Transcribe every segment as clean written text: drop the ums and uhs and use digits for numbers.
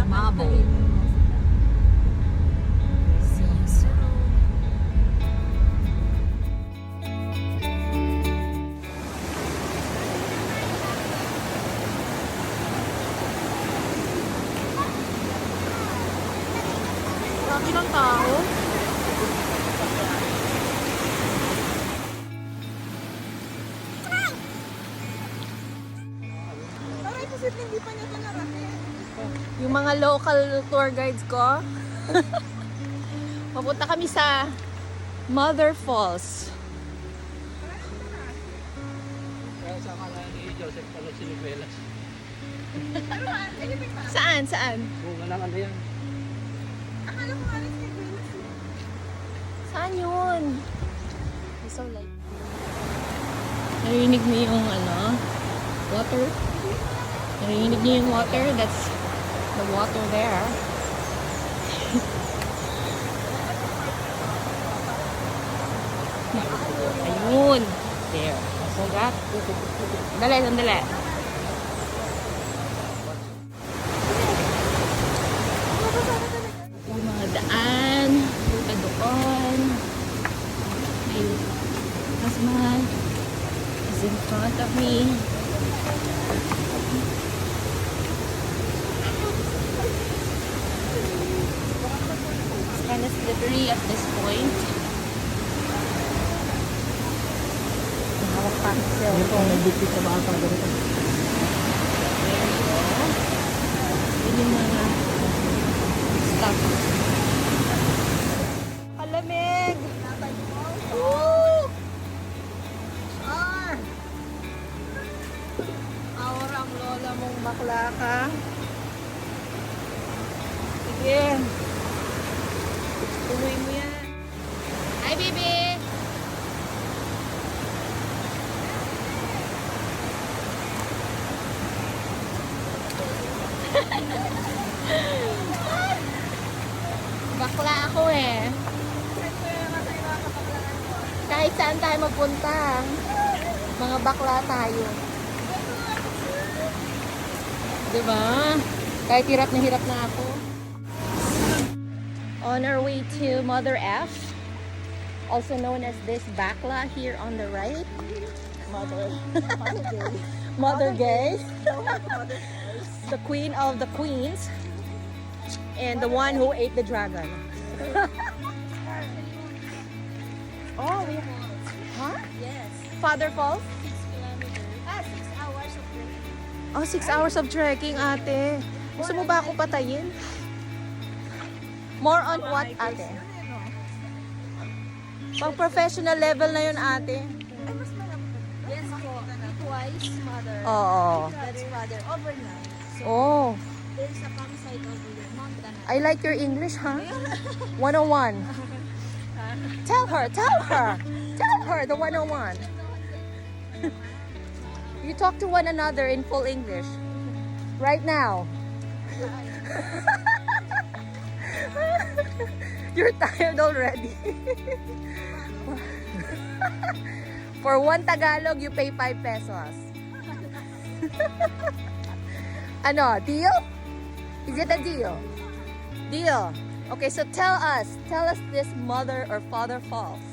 Mabo. See you soon. Laki ng tao. Hindi pa niya ito narating. Yung mga local tour guides ko. Papunta kami sa Mother Falls. Kaya sama na ni Joseph pala sinibelas. Saan? Saan? Bunga ng ano yan. Akala ko nga rin sinibelas. Saan yun? It's so light. Narinig mo yung water? Narinig niyo yung water? That's the water there. Ayun. There. So that. Dali, sandali. Yung mga daan. Punta doon. My husband is in front of me. Kind of slippery at this point. Hawak pa ang cellphone. Nag-dipit sa bata ganito. There you go. Yun yung mga stuff. Palamig! Woo! Aurang lola mong bakla ka. Sige. Tuloy mo yan. Hi, baby! Bakla ako eh. Kahit saan tayo mapunta, mga bakla tayo. Diba? Kahit hirap na ako. On our way to Mother F, also known as this Bakla here on the right. Mother Gay. The queen of the queens. And the one who ate the dragon. Oh, we huh? Yes. Father Falls? 6 kilometers. 6 hours of trekking. Oh, 6 hours of trekking, ate. Gusto mo ba ako patayin? More on what, ate? Pang professional level na yun, ate. Ay, mas malapit. Yes po. Twice mother. Oo. That's father. Overnight. So, Oh, there's a campsite over there. Mountain. I like your English, huh? 101. Tell her the 101. You talk to one another in full English. Right now. You're tired already. For one Tagalog, you pay 5 pesos. Ano, deal? Is it a deal? Deal. Okay, so tell us this Mother or Father Falls.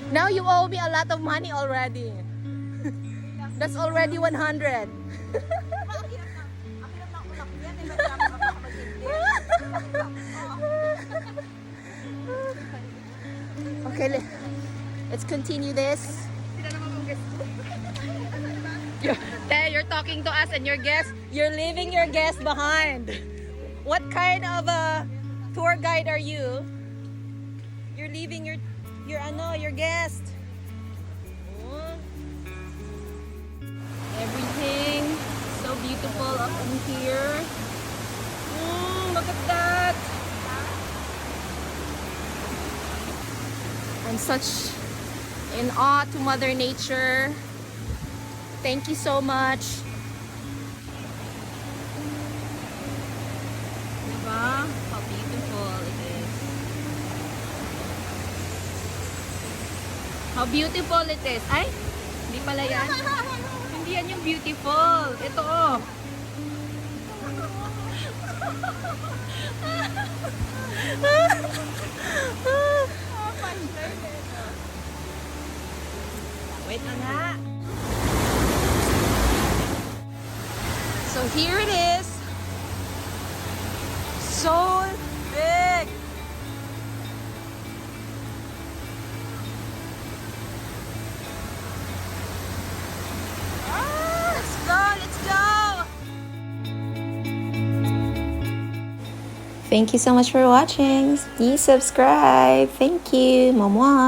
Now you owe me a lot of money already. That's already 100. Okay, let's continue this. You're talking to us and your guest, you're leaving your guest behind. What kind of a tour guide are you? You're leaving your guest. Oh. Everything so beautiful up in here. Look at that. I'm such in awe to Mother Nature. Thank you so much. Diba? How beautiful it is. How beautiful it is. Ay, hindi pala yan. Hindi yan yung beautiful. Ito oh. Wait na nga. So here it is. So big. Let's go, let's go. Thank you so much for watching. Please subscribe. Thank you. Mwah mwah.